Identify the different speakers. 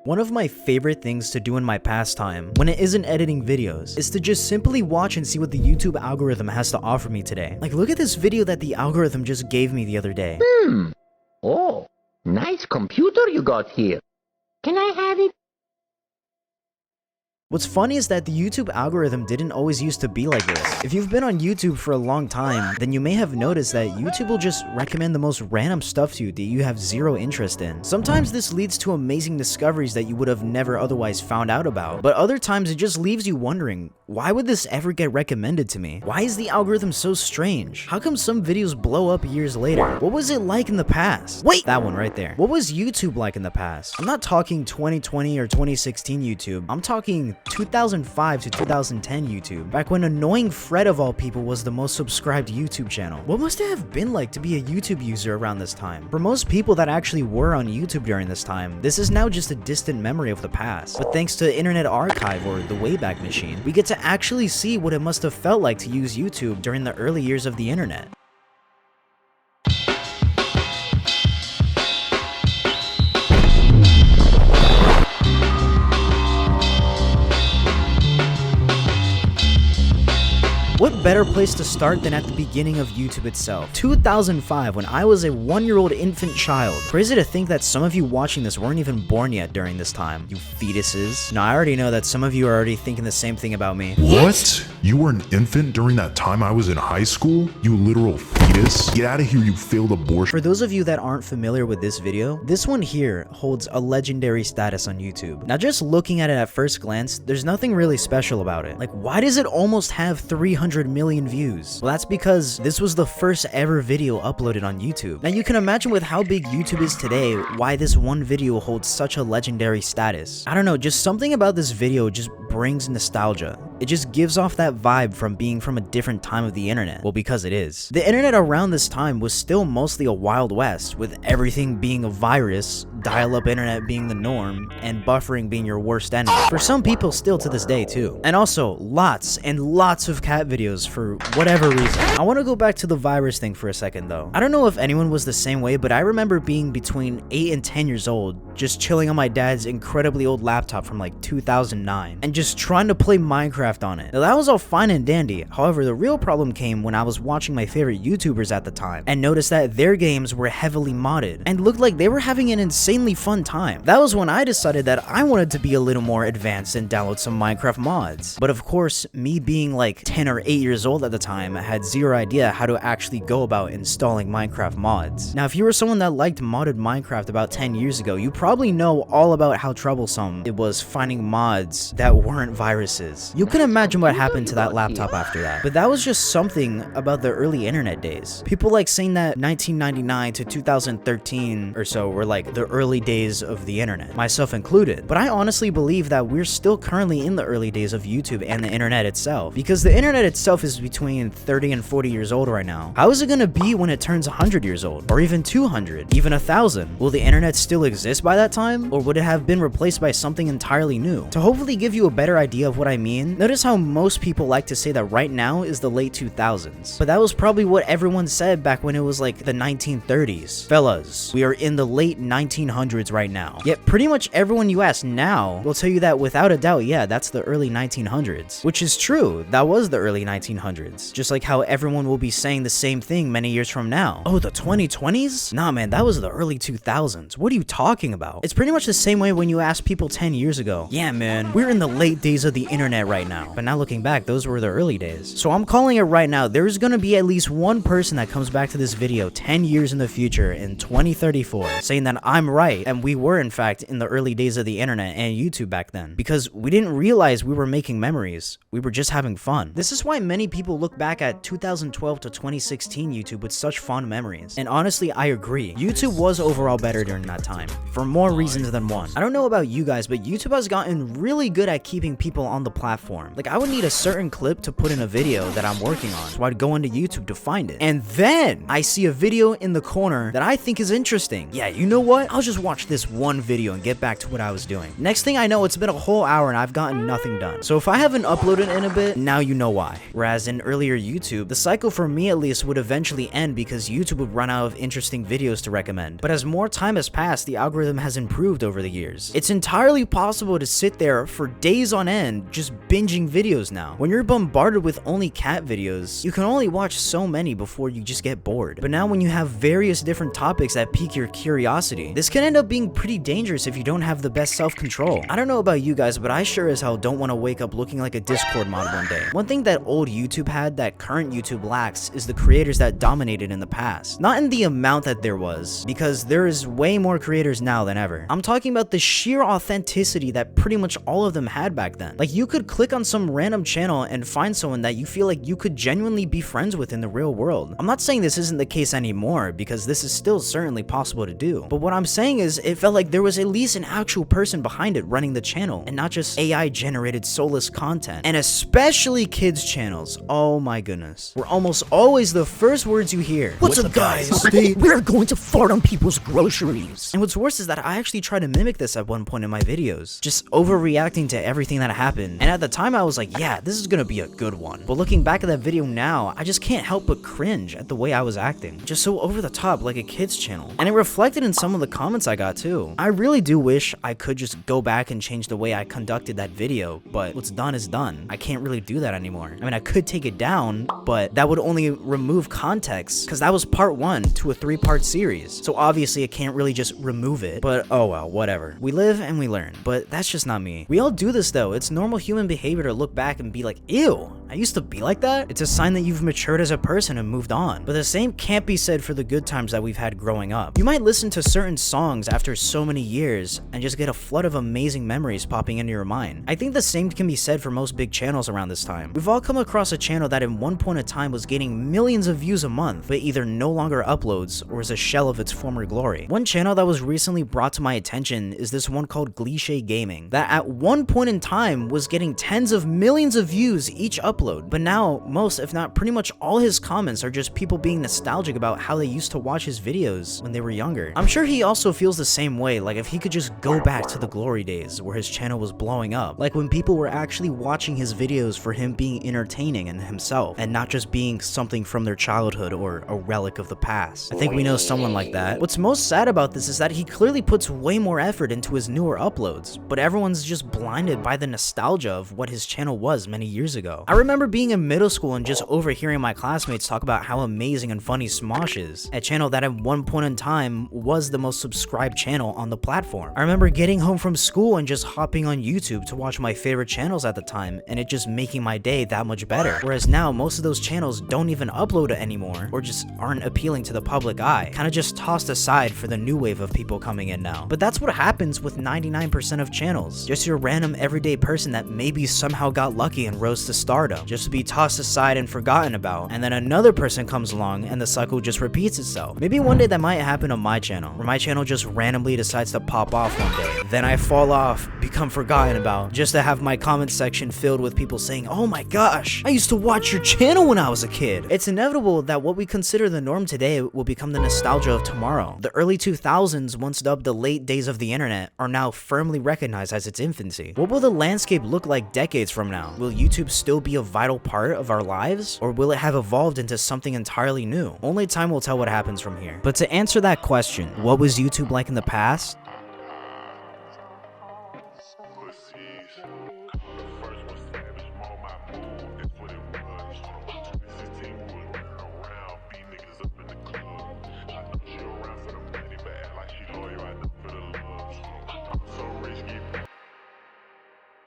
Speaker 1: One of my favorite things to do in my pastime, when it isn't editing videos, is to just simply watch and see what the YouTube algorithm has to offer me today. Like, look at this video that the algorithm just gave me the other day.
Speaker 2: Oh, nice computer you got here. Can I have it?
Speaker 1: What's funny is that the YouTube algorithm didn't always used to be like this. If you've been on YouTube for a long time, then you may have noticed that YouTube will just recommend the most random stuff to you that you have zero interest in. Sometimes this leads to amazing discoveries that you would have never otherwise found out about, but other times it just leaves you wondering, why would this ever get recommended to me? Why is the algorithm so strange? How come some videos blow up years later? What was it like in the past? Wait, that one right there. What was YouTube like in the past? I'm not talking 2020 or 2016 YouTube. I'm talking 2005 to 2010 YouTube, back when annoying Fred of all people was the most subscribed YouTube channel. What must it have been like to be a YouTube user around this time? For most people that actually were on YouTube during this time, this is now just a distant memory of the past. But thanks to Internet Archive or the Wayback Machine, we get to actually see what it must have felt like to use YouTube during the early years of the internet. What better place to start than at the beginning of YouTube itself? 2005, when I was a 1-year-old infant child. Crazy to think that some of you watching this weren't even born yet during this time. You fetuses. Now, I already know that some of you are already thinking the same thing about me.
Speaker 3: What? You were an infant during that time I was in high school? You literal fetus? Get out of here, you failed abortion.
Speaker 1: For those of you that aren't familiar with this video, this one here holds a legendary status on YouTube. Now, just looking at it at first glance, there's nothing really special about it. Like, why does it almost have 300 million views? Well, that's because this was the first ever video uploaded on YouTube. Now, you can imagine with how big YouTube is today, why this one video holds such a legendary status. I don't know, just something about this video just brings nostalgia. It just gives off that vibe from being from a different time of the internet. Well, because it is. The internet around this time was still mostly a Wild West, with everything being a virus, dial-up internet being the norm, and buffering being your worst enemy. For some people still to this day too. And also, lots and lots of cat videos for whatever reason. I want to go back to the virus thing for a second though. I don't know if anyone was the same way, but I remember being between 8 and 10 years old, just chilling on my dad's incredibly old laptop from like 2009, and just trying to play Minecraft on it. Now, that was all fine and dandy. However, the real problem came when I was watching my favorite YouTubers at the time, and noticed that their games were heavily modded, and looked like they were having an insanely fun time. That was when I decided that I wanted to be a little more advanced and download some Minecraft mods. But of course, me being like 10 or 8 years old at the time, I had zero idea how to actually go about installing Minecraft mods. Now, if you were someone that liked modded Minecraft about 10 years ago, you probably know all about how troublesome it was finding mods that weren't viruses. You can imagine what happened to that laptop after that. But that was just something about the early internet days. People like saying that 1999 to 2013 or so were like the early days of the internet, myself included. But I honestly believe that we're still currently in the early days of YouTube and the internet itself, because the internet itself is between 30 and 40 years old right now. How is it gonna be when it turns 100 years old, or even 200, even 1,000? Will the internet still exist by that time, or would it have been replaced by something entirely new? To hopefully give you a better idea of what I mean, notice how most people like to say that right now is the late 2000s, but that was probably what everyone said back when it was like the 1930s. Fellas, we are in the late 1900s right now. Yet pretty much everyone you ask now will tell you that without a doubt, yeah, that's the early 1900s, which is true. That was the early 1900s. Just like how everyone will be saying the same thing many years from now. Oh, the 2020s? Nah, man, that was the early 2000s. What are you talking about? It's pretty much the same way when you ask people 10 years ago. Yeah, man, we're in the late days of the internet right now. But now looking back, those were the early days. So I'm calling it right now. There's gonna be at least one person that comes back to this video 10 years in the future in 2034 saying that I'm right, and we were in fact in the early days of the internet and YouTube back then, because we didn't realize we were making memories. We were just having fun. This is why many people look back at 2012 to 2016 YouTube with such fond memories. And honestly, I agree. YouTube was overall better during that time, for more reasons than one. I don't know about you guys, but YouTube has gotten really good at keeping people on the platform. Like, I would need a certain clip to put in a video that I'm working on, so I'd go into YouTube to find it. And then I see a video in the corner that I think is interesting. Yeah, you know what? I'll just watch this one video and get back to what I was doing. Next thing I know, it's been a whole hour and I've gotten nothing done. So if I haven't uploaded in a bit, now you know why. Whereas in earlier YouTube, the cycle for me at least would eventually end because YouTube would run out of interesting videos to recommend. But as more time has passed, the algorithm has improved over the years. It's entirely possible to sit there for days on end just binging videos now. When you're bombarded with only cat videos, you can only watch so many before you just get bored. But now when you have various different topics that pique your curiosity, this can end up being pretty dangerous if you don't have the best self-control. I don't know about you guys, but I sure as hell don't want to wake up looking like a Discord mod one day. One thing that old YouTube had that current YouTube lacks is the creators that dominated in the past. Not in the amount that there was, because there is way more creators now than ever. I'm talking about the sheer authenticity that pretty much all of them had back then. Like, you could click on some random channel and find someone that you feel like you could genuinely be friends with in the real world. I'm not saying this isn't the case anymore, because this is still certainly possible to do. But what I'm saying is, it felt like there was at least an actual person behind it running the channel, and not just AI generated soulless content. And especially kids channels, oh my goodness, were almost always the first words you hear.
Speaker 4: What's up, guys? Today we're going to fart on people's groceries.
Speaker 1: And what's worse is that I actually tried to mimic this at one point in my videos, just overreacting to everything that happened. And at the time I was like, yeah, this is gonna be a good one. But looking back at that video now, I just can't help but cringe at the way I was acting. Just so over the top, like a kid's channel. And it reflected in some of the comments I got too. I really do wish I could just go back and change the way I conducted that video, but what's done is done. I can't really do that anymore. I mean, I could take it down, but that would only remove context, because that was part 1 to a 3-part series. So obviously I can't really just remove it, but oh well, whatever. We live and we learn, but that's just not me. We all do this though. It's normal human behavior to look back and be like, ew, I used to be like that? It's a sign that you've matured as a person and moved on. But the same can't be said for the good times that we've had growing up. You might listen to certain songs after so many years and just get a flood of amazing memories popping into your mind. I think the same can be said for most big channels around this time. We've all come across a channel that at one point in time was gaining millions of views a month, but either no longer uploads or is a shell of its former glory. One channel that was recently brought to my attention is this one called Glishe Gaming, that at one point in time was getting tens of millions of views each upload, but now most, if not pretty much all his comments are just people being nostalgic about how they used to watch his videos when they were younger. I'm sure he also feels the same way, like if he could just go back to the glory days where his channel was blowing up, like when people were actually watching his videos for him being entertaining in himself and not just being something from their childhood or a relic of the past. I think we know someone like that. What's most sad about this is that he clearly puts way more effort into his newer uploads, but everyone's just blinded by the nostalgia of what his channel was many years ago. I remember being in middle school and just overhearing my classmates talk about how amazing and funny Smosh is, a channel that at one point in time was the most subscribed channel on the platform. I remember getting home from school and just hopping on YouTube to watch my favorite channels at the time, and it just making my day that much better. Whereas now, most of those channels don't even upload it anymore, or just aren't appealing to the public eye, kind of just tossed aside for the new wave of people coming in now. But that's what happens with 99% of channels. Just your random everyday person that maybe somehow got lucky and rose to stardom, just to be tossed aside and forgotten about, and then another person comes along and the cycle just repeats itself. Maybe one day that might happen on my channel, where my channel just randomly decides to pop off one day. Then I fall off, become forgotten about, just to have my comment section filled with people saying, oh my gosh, I used to watch your channel when I was a kid. It's inevitable that what we consider the norm today will become the nostalgia of tomorrow. The early 2000s, once dubbed the late days of the internet, are now firmly recognized as its infancy. What will the landscape look like decades from now? Will YouTube still be a vital part of our lives, or will it have evolved into something entirely new? Only time will tell what happens from here. But to answer that question, what was YouTube like in the past?